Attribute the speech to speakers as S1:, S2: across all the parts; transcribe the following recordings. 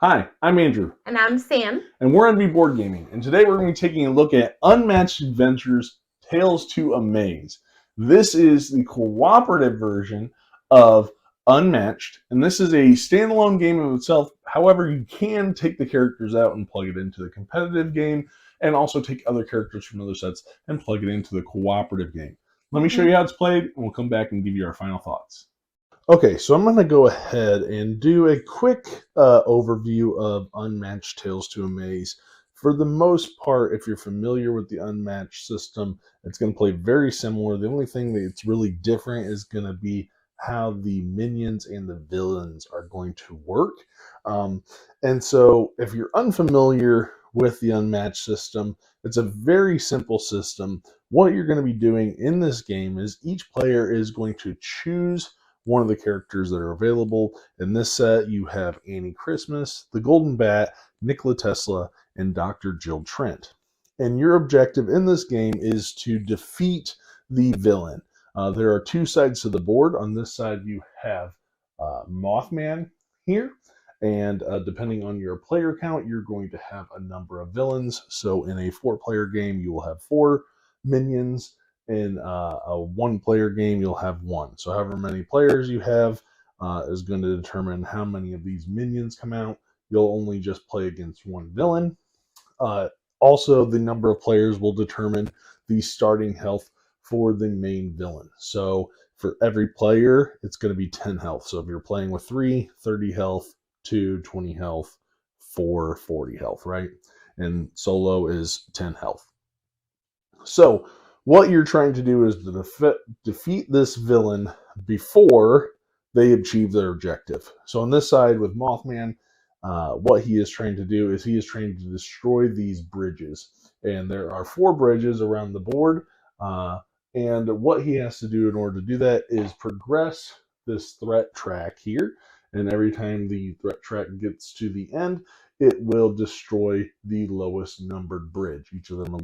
S1: Hi, I'm Andrew.
S2: And I'm Sam.
S1: And we're NB Board Gaming. And today we're going to be taking a look at Unmatched Adventures Tales to Amaze. This is the cooperative version of Unmatched. And this is a standalone game of itself. However, you can take the characters out and plug it into the competitive game, and also take other characters from other sets and plug it into the cooperative game. Let me show you how it's played, and we'll come back and give you our final thoughts. Okay, so I'm going to go ahead and do a quick overview of Unmatched Tales to Amaze. For the most part, if you're familiar with the Unmatched system, it's going to play very similar. The only thing that's really different is going to be how the minions and the villains are going to work. And so if you're unfamiliar with the Unmatched system, it's a very simple system. What you're going to be doing in this game is each player is going to choose one of the characters that are available. In this set, you have Annie Christmas, the Golden Bat, Nikola Tesla, and Dr. Jill Trent. And your objective in this game is to defeat the villain. There are two sides to the board. On this side, you have Mothman here. And depending on your player count, you're going to have a number of villains. So in a 4-player game, you will have 4 minions. In a 1-player game, you'll have 1. So however many players you have is going to determine how many of these minions come out. You'll only just play against 1 villain. Also, the number of players will determine the starting health for the main villain. So for every player, it's going to be 10 health. So if you're playing with 3, 30 health, 2, 20 health, 4, 40 health, right? And solo is 10 health. So what you're trying to do is to defeat this villain before they achieve their objective. So on this side with Mothman, what he is trying to do is he is trying to destroy these bridges. And there are 4 bridges around the board. And what he has to do in order to do that is progress this threat track here. And every time the threat track gets to the end, it will destroy the lowest numbered bridge. Each of them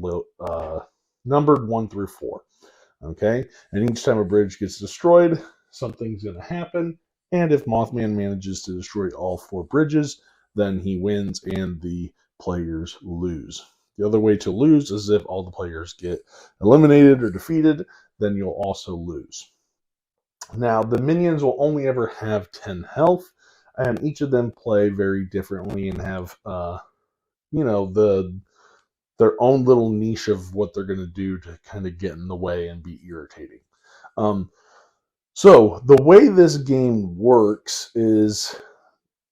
S1: numbered 1 through 4. Okay, and each time a bridge gets destroyed, something's going to happen. And if Mothman manages to destroy all 4 bridges, then he wins and the players lose. The other way to lose is if all the players get eliminated or defeated, then you'll also lose. Now, the minions will only ever have 10 health, and each of them play very differently and have, their own little niche of what they're going to do to kind of get in the way and be irritating. So the way this game works is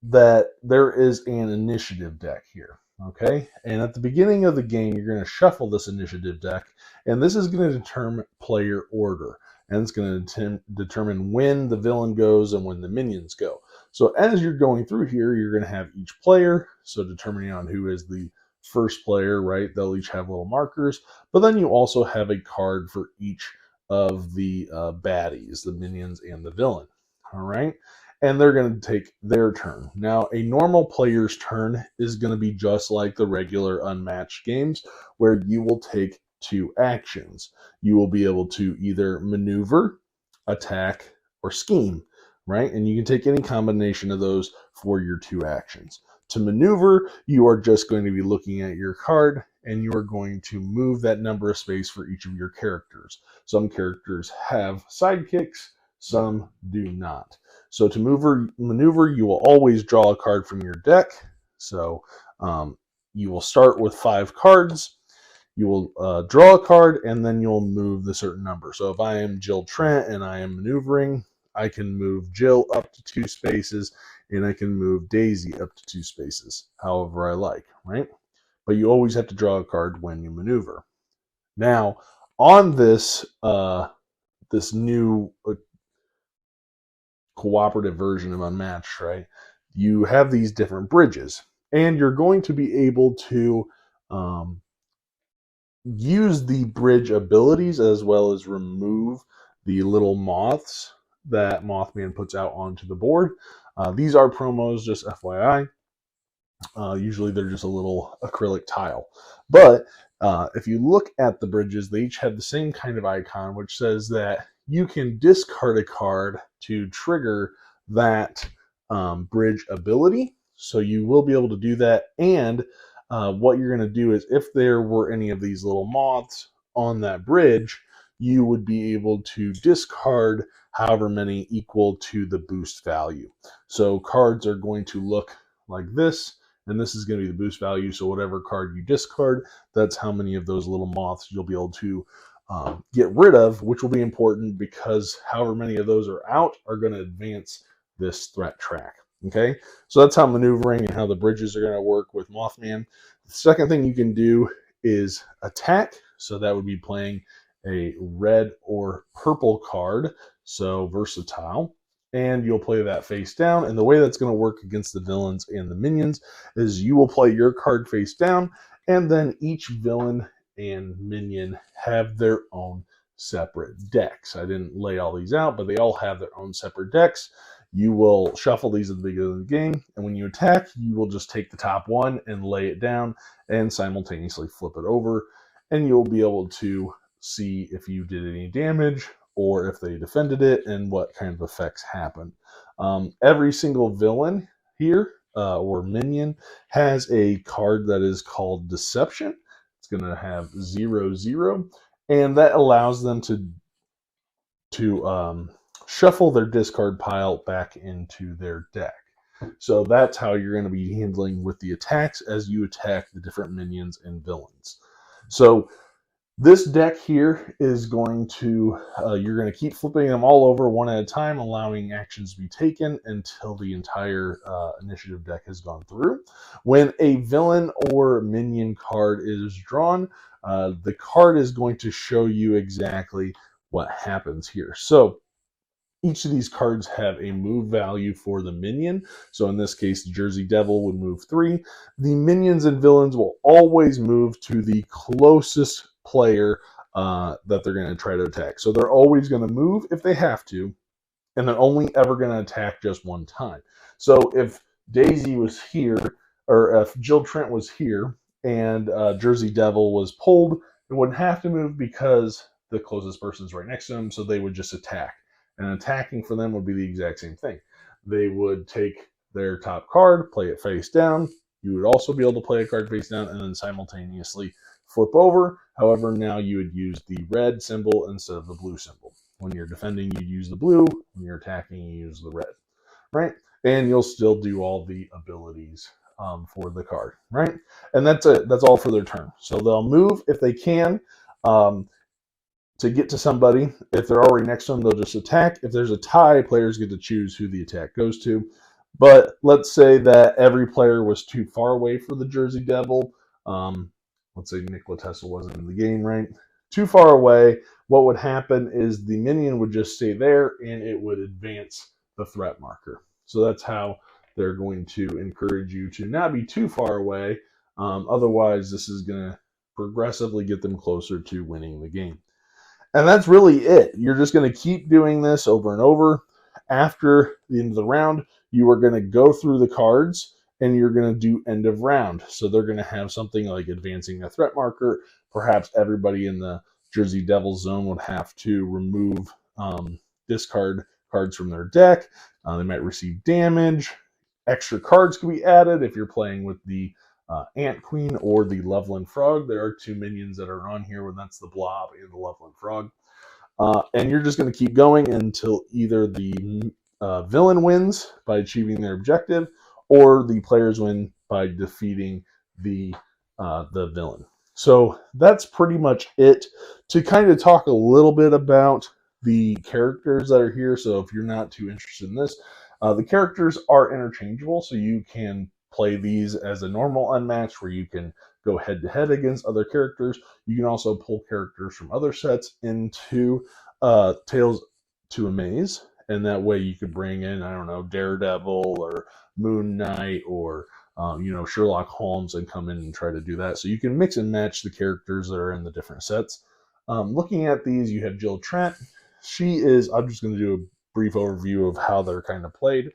S1: that there is an initiative deck here. Okay, and at the beginning of the game, you're going to shuffle this initiative deck, and this is going to determine player order, and it's going to determine when the villain goes and when the minions go. So as you're going through here, you're going to have each player, so determining on who is the first player, right? They'll each have little markers, but then you also have a card for each of the baddies, the minions and the villain. All right, and they're going to take their turn. Now, a normal player's turn is going to be just like the regular Unmatched games, where you will take 2 actions. You will be able to either maneuver, attack, or scheme, right? And you can take any combination of those for your 2 actions. To maneuver, you are just going to be looking at your card, and you are going to move that number of space for each of your characters. Some characters have sidekicks, some do not. So to maneuver, you will always draw a card from your deck. So you will start with 5 cards. You will draw a card, and then you'll move the certain number. So if I am Jill Trent and I am maneuvering, I can move Jill up to 2 spaces, and I can move Daisy up to 2 spaces, however I like, right? But you always have to draw a card when you maneuver. Now, on this this new cooperative version of Unmatched, right? You have these different bridges, and you're going to be able to use the bridge abilities as well as remove the little moths that Mothman puts out onto the board. These are promos, just FYI. Usually they're just a little acrylic tile. But if you look at the bridges, they each have the same kind of icon, which says that you can discard a card to trigger that bridge ability. So you will be able to do that. And what you're going to do is if there were any of these little moths on that bridge, you would be able to discard however many equal to the boost value. So cards are going to look like this, and this is going to be the boost value. So whatever card you discard, that's how many of those little moths you'll be able to get rid of, which will be important because however many of those are out are going to advance this threat track. Okay, so that's how maneuvering and how the bridges are going to work with Mothman. The second thing you can do is attack. So that would be playing a red or purple card, so versatile. And you'll play that face down. And the way that's going to work against the villains and the minions is you will play your card face down, and then each villain and minion have their own separate decks. I didn't lay all these out, but they all have their own separate decks. You will shuffle these at the beginning of the game, and when you attack, you will just take the top one and lay it down and simultaneously flip it over, and you'll be able to see if you did any damage or if they defended it and what kind of effects happened. Every single villain here or minion has a card that is called Deception. It's going to have 0/0, and that allows them to shuffle their discard pile back into their deck. So that's how you're going to be handling with the attacks as you attack the different minions and villains. So this deck here is going to, you're going to keep flipping them all over one at a time, allowing actions to be taken until the entire initiative deck has gone through. When a villain or minion card is drawn, the card is going to show you exactly what happens here. So each of these cards have a move value for the minion. So in this case, the Jersey Devil would move 3. The minions and villains will always move to the closest player that they're going to try to attack. So they're always going to move if they have to, and they're only ever going to attack just one time. So if Daisy was here, or if Jill Trent was here, and Jersey Devil was pulled, it wouldn't have to move because the closest person's right next to them, so they would just attack. And attacking for them would be the exact same thing. They would take their top card, play it face down. You would also be able to play a card face down and then simultaneously flip over. However, now you would use the red symbol instead of the blue symbol. When you're defending, you use the blue. When you're attacking, you use the red, right? And you'll still do all the abilities for the card, right? And that's it. That's all for their turn. So they'll move if they can. To get to somebody. If they're already next to them, they'll just attack. If there's a tie, players get to choose who the attack goes to. But let's say that every player was too far away for the Jersey Devil. Let's say Nikola Tesla wasn't in the game, right? Too far away. What would happen is the minion would just stay there and it would advance the threat marker. So that's how they're going to encourage you to not be too far away. Otherwise, this is going to progressively get them closer to winning the game. And that's really it. You're just going to keep doing this over and over. After the end of the round, you are going to go through the cards and you're going to do end of round. So they're going to have something like advancing a threat marker. Perhaps everybody in the Jersey Devil zone would have to remove discard cards from their deck. They might receive damage. Extra cards can be added if you're playing with the Ant Queen or the Loveland Frog. There are 2 minions that are on here, and that's the Blob and the Loveland Frog. And you're just going to keep going until either the villain wins by achieving their objective, or the players win by defeating the villain. So that's pretty much it. To kind of talk a little bit about the characters that are here. So if you're not too interested in this, the characters are interchangeable, so you can play these as a normal Unmatched where you can go head to head against other characters. You can also pull characters from other sets into Tales to Amaze, and that way you could bring in, I don't know, Daredevil or Moon Knight or Sherlock Holmes and come in and try to do that. So you can mix and match the characters that are in the different sets. Looking at these, you have Jill Trent. She is, I'm just going to do a brief overview of how they're kind of played.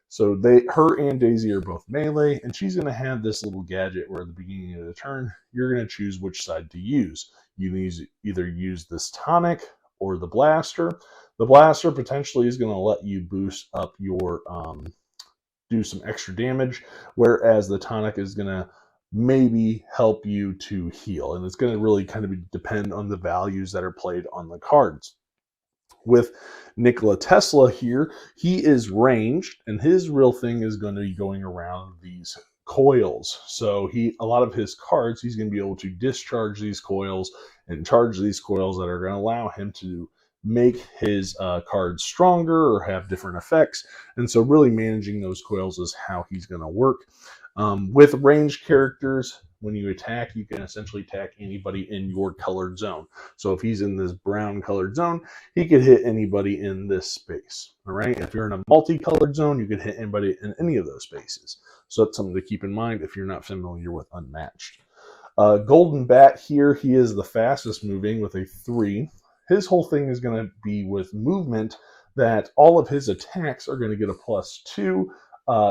S1: So her and Daisy are both melee, and she's going to have this little gadget where at the beginning of the turn, you're going to choose which side to use. You can either use this tonic or the blaster. The blaster potentially is going to let you boost up your do some extra damage, whereas the tonic is going to maybe help you to heal. And it's going to really kind of depend on the values that are played on the cards. With Nikola Tesla here, he is ranged, and his real thing is going to be going around these coils. So a lot of his cards, he's going to be able to discharge these coils and charge these coils that are going to allow him to make his cards stronger or have different effects. And so really managing those coils is how he's going to work. With ranged characters, when you attack, you can essentially attack anybody in your colored zone. So if he's in this brown colored zone, he could hit anybody in this space. All right. If you're in a multicolored zone, you could hit anybody in any of those spaces. So that's something to keep in mind if you're not familiar with Unmatched. Golden Bat here, he is the fastest moving with a 3. His whole thing is going to be with movement that all of his attacks are going to get a +2.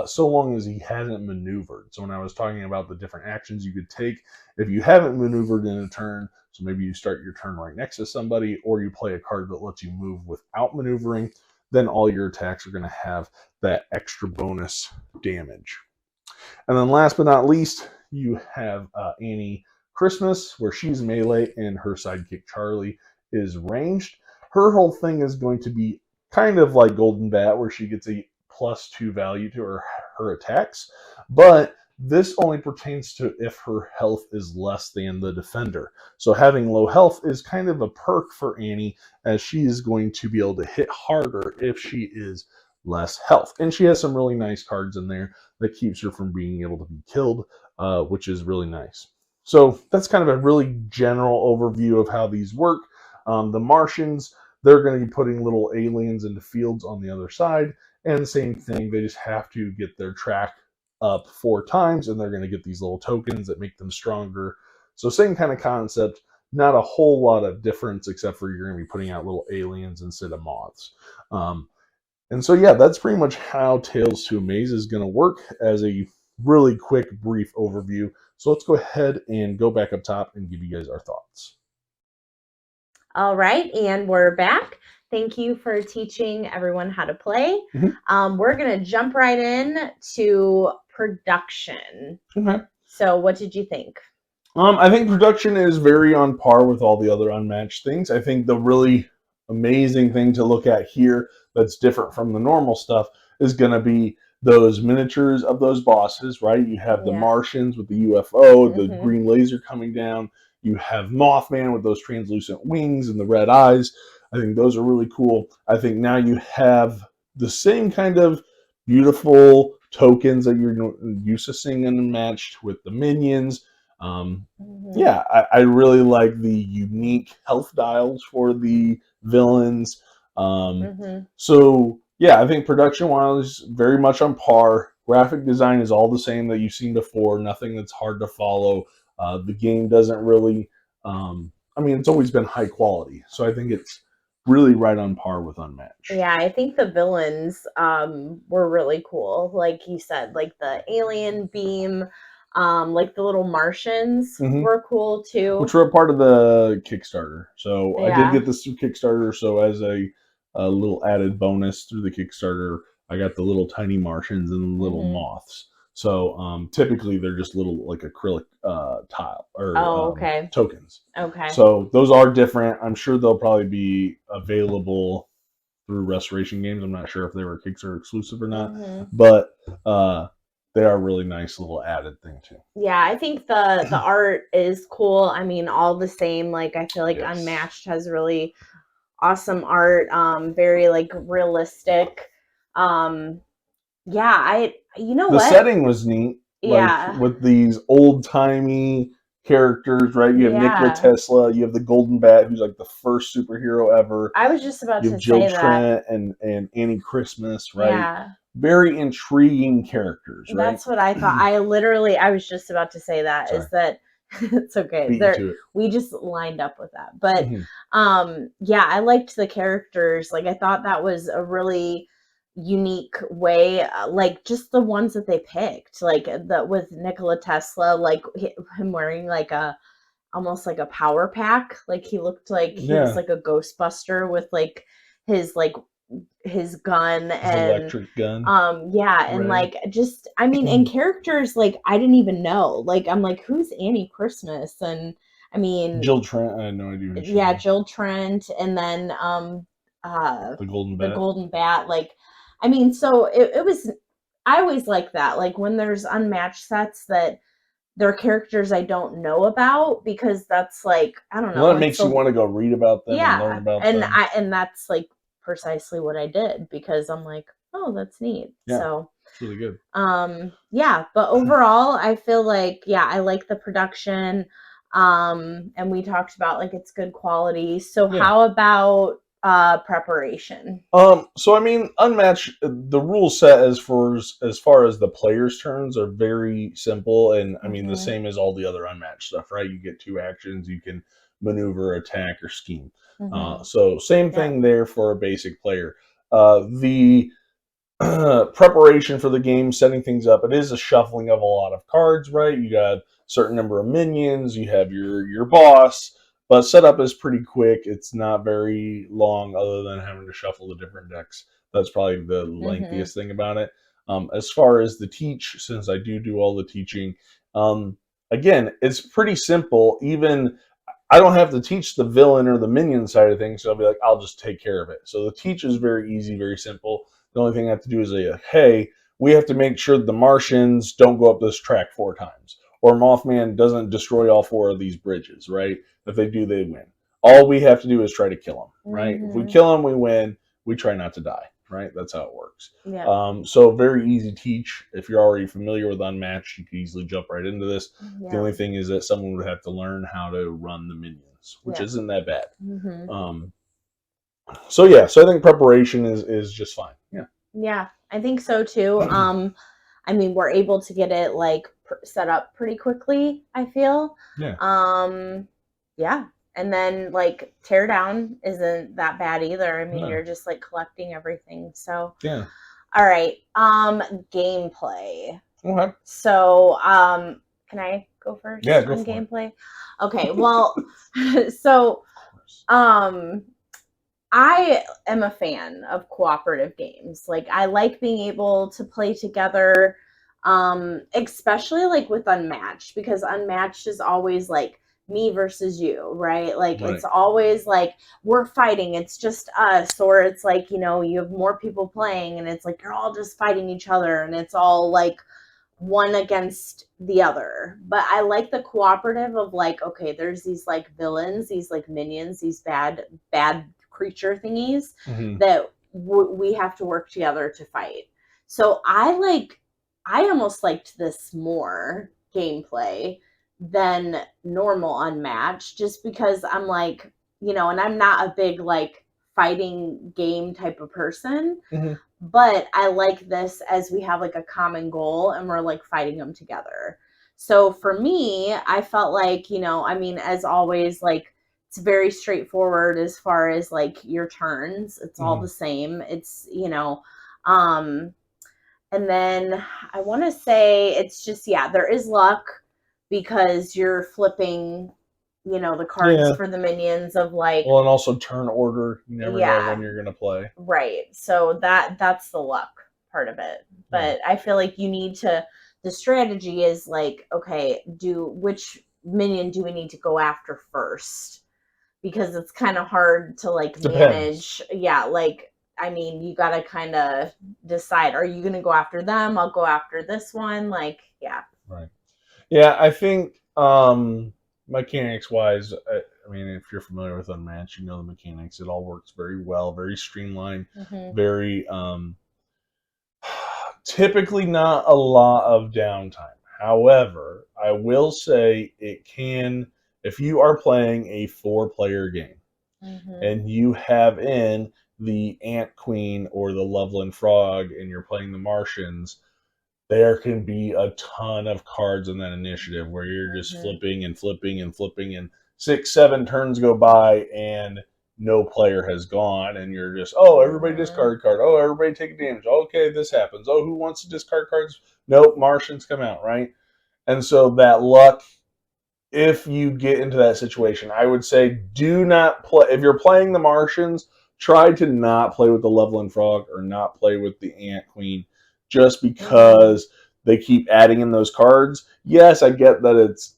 S1: So long as he hasn't maneuvered. So when I was talking about the different actions you could take, if you haven't maneuvered in a turn, so maybe you start your turn right next to somebody, or you play a card that lets you move without maneuvering, then all your attacks are going to have that extra bonus damage. And then last but not least, you have Annie Christmas, where she's melee and her sidekick Charlie is ranged. Her whole thing is going to be kind of like Golden Bat, where she gets a +2 value to her attacks, but this only pertains to if her health is less than the defender. So having low health is kind of a perk for Annie, as she is going to be able to hit harder if she is less health. And she has some really nice cards in there that keeps her from being able to be killed, which is really nice. So that's kind of a really general overview of how these work. The Martians, they're going to be putting little aliens into fields on the other side. And the same thing, they just have to get their track up 4 times, and they're going to get these little tokens that make them stronger. So same kind of concept, not a whole lot of difference, except for you're going to be putting out little aliens instead of moths. And so, yeah, that's pretty much how Tales to Amaze is going to work as a really quick, brief overview. So let's go ahead and go back up top and give you guys our thoughts.
S2: All right, and we're back. Thank you for teaching everyone how to play. We're going to jump right in to production.
S1: Okay.
S2: So what did you think?
S1: I think production is very on par with all the other Unmatched things. I think the really amazing thing to look at here that's different from the normal stuff is going to be those miniatures of those bosses, right? You have the Martians with the UFO, the green laser coming down. You have Mothman with those translucent wings and the red eyes. I think those are really cool. I think now you have the same kind of beautiful tokens that you're used to seeing in Unmatched with the minions. Yeah, I really like the unique health dials for the villains. So yeah, I think production wise, very much on par. Graphic design is all the same that you've seen before. Nothing that's hard to follow. The game doesn't really. I mean, it's always been high quality, so I think it's really right on par with Unmatched.
S2: Yeah, I think the villains were really cool. Like you said, like the alien beam, like the little Martians were cool too.
S1: Which were a part of the Kickstarter. So I did get this through Kickstarter. So as a little added bonus through the Kickstarter, I got the little tiny Martians and little moths. So typically they're just little like acrylic tile or tokens.
S2: Okay.
S1: So those are different. I'm sure they'll probably be available through Restoration Games. I'm not sure if they were Kickstarter exclusive or not, but they are really nice little added thing too.
S2: Yeah, I think the art is cool. I mean, all the same. Like I feel like Unmatched has really awesome art. Very like realistic. Yeah,
S1: the setting was neat. Like with these old timey characters, right? You have Nikola Tesla, you have the Golden Bat, who's like the first superhero ever.
S2: I was just about
S1: you have
S2: to
S1: Jill
S2: say
S1: Trent and Annie Christmas, right? Yeah. Very intriguing characters, right?
S2: That's what I thought. I was just about to say that. Sorry. Is that it's okay. We just lined up with that. But yeah, I liked the characters. Like I thought that was a really unique way, like just the ones that they picked, like with Nikola Tesla, like him wearing like almost like a power pack, like he looked like he was like a Ghostbuster with like his like his gun
S1: His
S2: and
S1: electric gun.
S2: yeah, and
S1: Right.
S2: like just I mean, and characters like I didn't even know. Like I'm like, who's Annie Christmas? And I mean,
S1: Jill Trent. I had no idea who she
S2: yeah,
S1: was.
S2: Jill Trent, and then
S1: The Golden
S2: the
S1: Bat.
S2: Golden Bat. Like, I mean, so it was. I always like that. Like when there's unmatched sets that they're characters I don't know about because that's like I don't
S1: Well,
S2: know.
S1: that
S2: It's
S1: makes you
S2: a
S1: want to go read about them and learn
S2: yeah,
S1: about them.
S2: and that's like precisely what I did because I'm like, oh, that's neat.
S1: Yeah,
S2: So
S1: it's really good.
S2: yeah, but overall I feel like yeah, I like the production. And we talked about like it's good quality. So
S1: Yeah.
S2: how about preparation?
S1: So I mean, Unmatched. The rule set as far as the players' turns are very simple, and I mean the
S2: Mhm.
S1: same as all the other Unmatched stuff, right? You get two actions, you can maneuver, attack, or scheme.
S2: Mhm.
S1: So same
S2: Yeah.
S1: thing there for a basic player. The preparation for the game, setting things up. It is a shuffling of a lot of cards, right? You got a certain number of minions, you have your boss, but setup is pretty quick. It's not very long, other than having to shuffle the different decks. That's probably the
S2: Mhm.
S1: lengthiest thing about it. As far as the teach, since I do all the teaching, again, it's pretty simple. Even I don't have to teach the villain or the minion side of things, so I'll be like, I'll just take care of it. So the teach is very easy, very simple. The only thing I have to do is say, hey, we have to make sure the Martians don't go up this track 4 times, or Mothman doesn't destroy all 4 of these bridges, right? If they do, they win. All we have to do is try to kill them, right? If we
S2: Mhm.
S1: kill them, we win. We try not to die, right? That's how it works.
S2: Yeah.
S1: So very easy teach. If you're already familiar with Unmatched, you can easily jump right into this. The
S2: Yeah.
S1: only thing is that someone would have to learn how to run the minions, which
S2: Yeah.
S1: isn't that bad.
S2: Mhm.
S1: Um, so yeah, so I think preparation is just fine. Yeah.
S2: Yeah, I think so too. I mean, we're able to get it like set up pretty quickly, I feel.
S1: Yeah.
S2: Yeah. And then like tear down isn't that bad either. I mean,
S1: No.
S2: you're just like collecting everything. So,
S1: Yeah.
S2: all right. Gameplay.
S1: Okay.
S2: So, can I go
S1: Yeah,
S2: first
S1: go
S2: on
S1: for it.
S2: gameplay? Okay. Well, so
S1: Of course.
S2: um I am a fan of cooperative games. Like I like being able to play together, especially like with Unmatched because Unmatched is always like me versus you, right? Like it's
S1: Right.
S2: always like we're fighting, it's just us, or it's like, you know, you have more people playing and it's like you're all just fighting each other and it's all like one against the other. But I like the cooperative of like, okay, there's these like villains, these like minions, these bad creature thingies
S1: Mm-hmm.
S2: that we have to work together to fight. So I almost liked this more gameplay than normal Unmatched just because I'm like, you know, and I'm not a big like fighting game type of person,
S1: Mm-hmm.
S2: but I like this as we have like a common goal and we're like fighting them together. So for me, I felt like, you know, I mean, as always, like it's very straightforward as far as like your turns. It's all
S1: Mm-hmm.
S2: the same. It's, you know, um, and then I want to say it's just, yeah, there is luck because you're flipping, you know, the cards
S1: Yeah.
S2: for the minions of like,
S1: Well, and also turn order. You never know when
S2: yeah,
S1: you're gonna play.
S2: right. So that's the luck part of it.
S1: Yeah.
S2: But I feel like you need to the strategy is like, okay, do which minion do we need to go after first? Because it's kind of hard to like
S1: Depends.
S2: manage. Yeah, like I mean, you got to kind of decide are you going to go after them? I'll go after this one. Like, yeah.
S1: Right. Yeah, I think mechanics wise, I mean, if you're familiar with Unmatched, you know the mechanics. It all works very well, very streamlined,
S2: Mhm.
S1: very typically not a lot of downtime. However, I will say it can, if you are playing a 4 player game
S2: Mhm.
S1: and you have in the Ant Queen or the Loveland Frog and you're playing the Martians, there can be a ton of cards in that initiative where you're just
S2: Mhm.
S1: flipping and flipping and flipping, and 6, 7 turns go by and no player has gone, and you're just, oh, everybody
S2: Mhm.
S1: discard card. Oh, everybody take damage. Okay, this happens. Oh, who wants to discard cards? Nope, Martians come out, right? And so that luck, if you get into that situation, I would say do not play. If you're playing the Martians, try to not play with the Leveling Frog or not play with the Ant Queen just because they keep adding in those cards. Yes, I get that it's,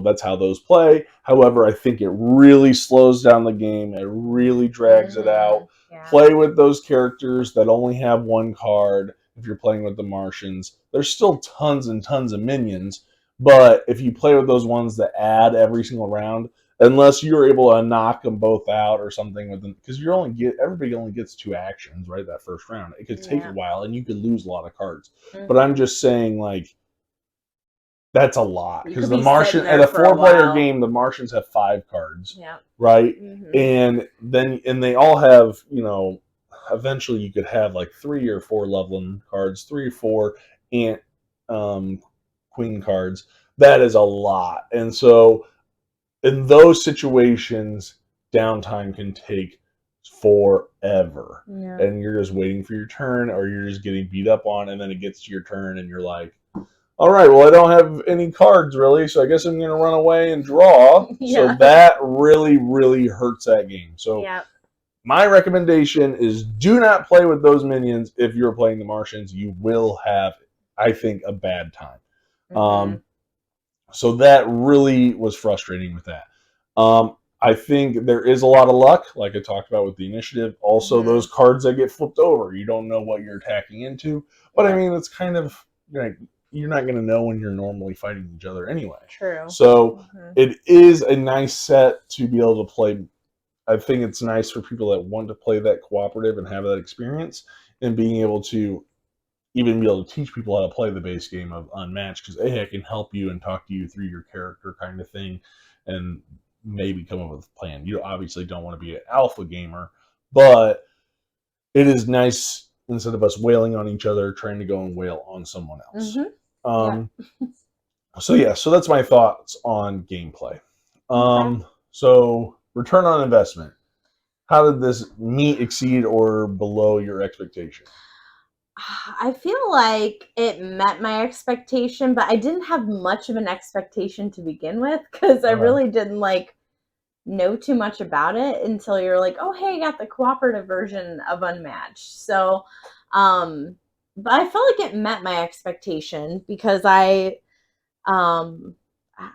S1: that's how those play. However, I think it really slows down the game. It really drags it out.
S2: Yeah.
S1: Play with those characters that only have one card. If you're playing with the Martians, there's still tons and tons of minions. But if you play with those ones that add every single round, unless you're able to knock them both out or something with them, because everybody only gets 2 actions, right? That first round, it could take a while, and you could lose a lot of cards. But I'm just saying, like, that's a lot because the Martian at a 4-player game, the Martians have 5 cards, right? And they all have, eventually you could have like 3 or 4 leveling cards, 3 or 4 ant queen cards. That is a lot, and so in those situations, downtime can take forever. Yeah. And you're just waiting for your turn, or you're just getting beat up on, and then it gets to your turn, and you're like, all right, well, I don't have any cards really, so I guess I'm going to run away and draw. So that really, really hurts that game. So my recommendation is do not play with those minions if you're playing the Martians. You will have, I think, a bad time. So that really was frustrating with that. I think there is a lot of luck, like I talked about with the initiative. Also, those cards that get flipped over, you don't know what you're attacking into. But I mean, it's kind of, you're not going to know when you're normally fighting each other anyway.
S2: True.
S1: So it is a nice set to be able to play. I think it's nice for people that want to play that cooperative and have that experience, and being able to even be able to teach people how to play the base game of Unmatched, because it can help you and talk to you through your character kind of thing, and maybe come up with a plan. You obviously don't want to be an alpha gamer, but it is nice, instead of us wailing on each other, trying to go and wail on someone else. So that's my thoughts on gameplay. So return on investment. How did this meet, exceed, or below your expectation?
S2: I feel like it met my expectation, but I didn't have much of an expectation to begin with, because I really didn't know too much about it until you're like, oh, hey, I got the cooperative version of Unmatched. So, but I felt like it met my expectation because I don't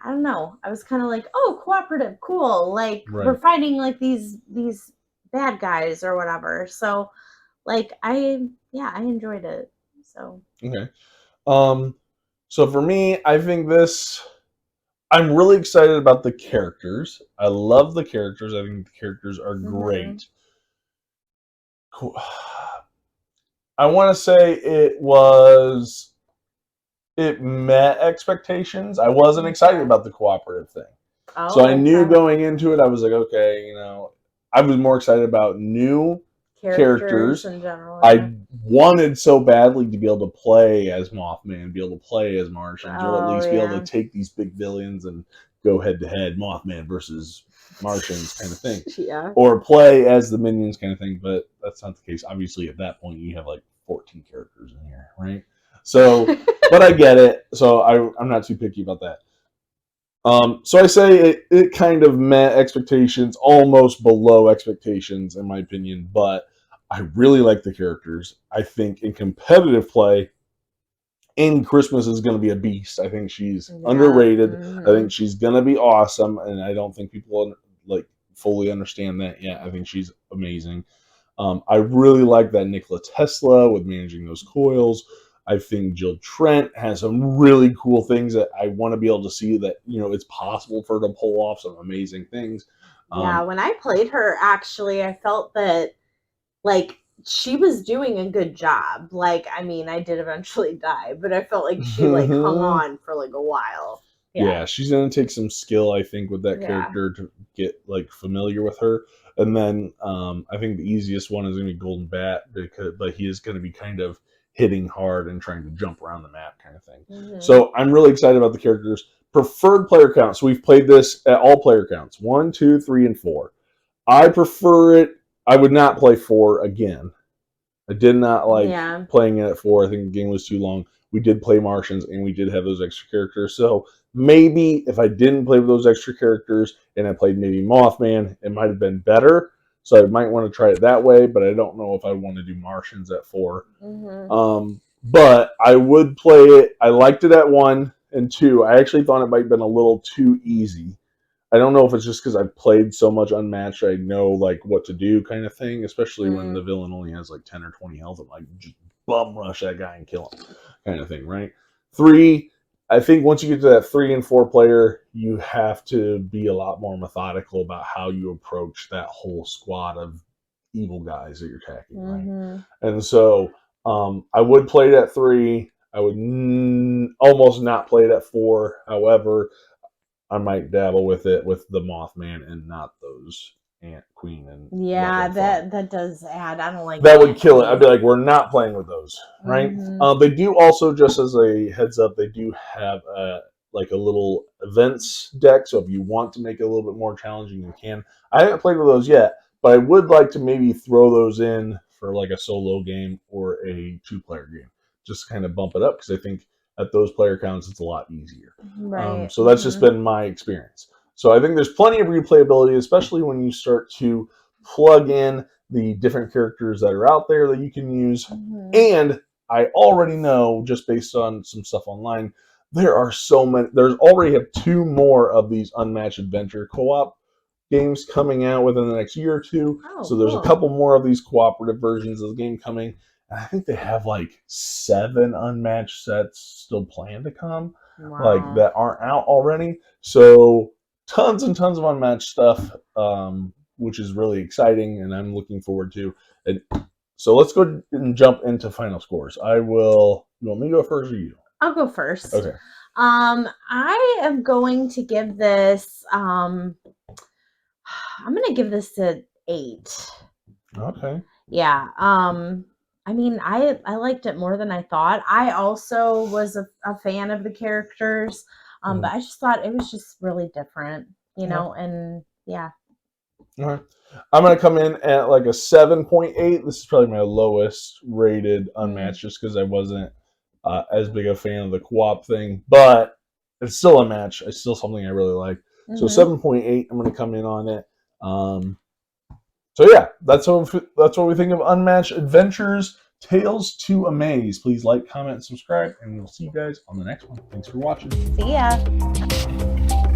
S2: know. I was kind of like, oh, cooperative, cool. Like we're fighting like these bad guys or whatever. So, like I enjoyed it. So
S1: okay. So for me, I think I'm really excited about the characters. I love the characters. I think the characters are great. Cool. I want to say it met expectations. I wasn't excited about the cooperative thing. So I knew going into it, I was like, okay, I was more excited about new characters
S2: in general.
S1: I wanted so badly to be able to play as Mothman, be able to play as Martians, or at least be able to take these big villains and go head to head, Mothman versus Martians kind of thing. Or play as the minions kind of thing, but that's not the case. Obviously, at that point, you have like 14 characters in here, right? So, but I get it. So I'm not too picky about that. So I say it kind of met expectations, almost below expectations, in my opinion, but I really like the characters. I think in competitive play, Amy Christmas is going to be a beast. I think she's underrated. I think she's going to be awesome, and I don't think people fully understand that yet. I think she's amazing. I really like that Nikola Tesla with managing those coils. I think Jill Trent has some really cool things that I want to be able to see that, it's possible for her to pull off some amazing things.
S2: When I played her, actually, I felt that, she was doing a good job. I mean, I did eventually die, but I felt like she, hung on for, a while.
S1: Yeah, she's going to take some skill, I think, with that character to get, familiar with her. And then I think the easiest one is going to be Golden Bat, but he is going to be kind of hitting hard and trying to jump around the map kind of thing. So I'm really excited about the characters. Preferred player count. So we've played this at all player counts. 1, 2, 3, and 4. I prefer it. I would not play 4 again. I did not like playing it at 4. I think the game was too long. We did play Martians, and we did have those extra characters. So maybe if I didn't play with those extra characters and I played maybe Mothman, it might have been better. So I might want to try it that way, but I don't know if I want to do Martians at 4. But I would play it. I liked it at 1 and 2. I actually thought it might have been a little too easy. I don't know if it's just because I've played so much Unmatched, I know like what to do, kind of thing. Especially when the villain only has like 10 or 20 health, I'm like, just bum rush that guy and kill him, kind of thing, right? 3, I think once you get to that 3 and 4 player, you have to be a lot more methodical about how you approach that whole squad of evil guys that you're attacking, right? And so I would play it at 3. I would almost not play it at 4. However, I might dabble with it with the Mothman and not those Ant Queen and
S2: that does add. I don't like
S1: that. Would kill it. I'd be like, we're not playing with those, right? They do also, just as a heads up, they do have like a little events deck. So if you want to make it a little bit more challenging, you can. I haven't played with those yet, but I would like to maybe throw those in for like a solo game or a 2-player game, just to kind of bump it up, because I think at those player counts, it's a lot easier.
S2: Right.
S1: So that's just been my experience. So I think there's plenty of replayability, especially when you start to plug in the different characters that are out there that you can use. And I already know, just based on some stuff online, there are so many. There's already have 2 more of these Unmatched Adventure co-op games coming out within the next year or 2. So there's a couple more of these cooperative versions of the game coming. And I think they have like 7 Unmatched sets still planned to come, like that aren't out already. So tons and tons of Unmatched stuff, which is really exciting, and I'm looking forward to. And so let's go and jump into final scores. You want me to go first or you?
S2: I'll go first.
S1: Okay.
S2: I am going to give this. I'm going to give this a 8.
S1: Okay.
S2: Yeah. I mean, I liked it more than I thought. I also was a fan of the characters, but I just thought it was just really different, and yeah.
S1: All right. I'm going to come in at like a 7.8. This is probably my lowest rated Unmatched, just because I wasn't as big a fan of the co-op thing, but it's still a match. It's still something I really like. So 7.8, I'm going to come in on it. So yeah, that's what we think of Unmatched Adventures, Tales to Amaze. Please like, comment, and subscribe, and we'll see you guys on the next one. Thanks for watching.
S2: See ya.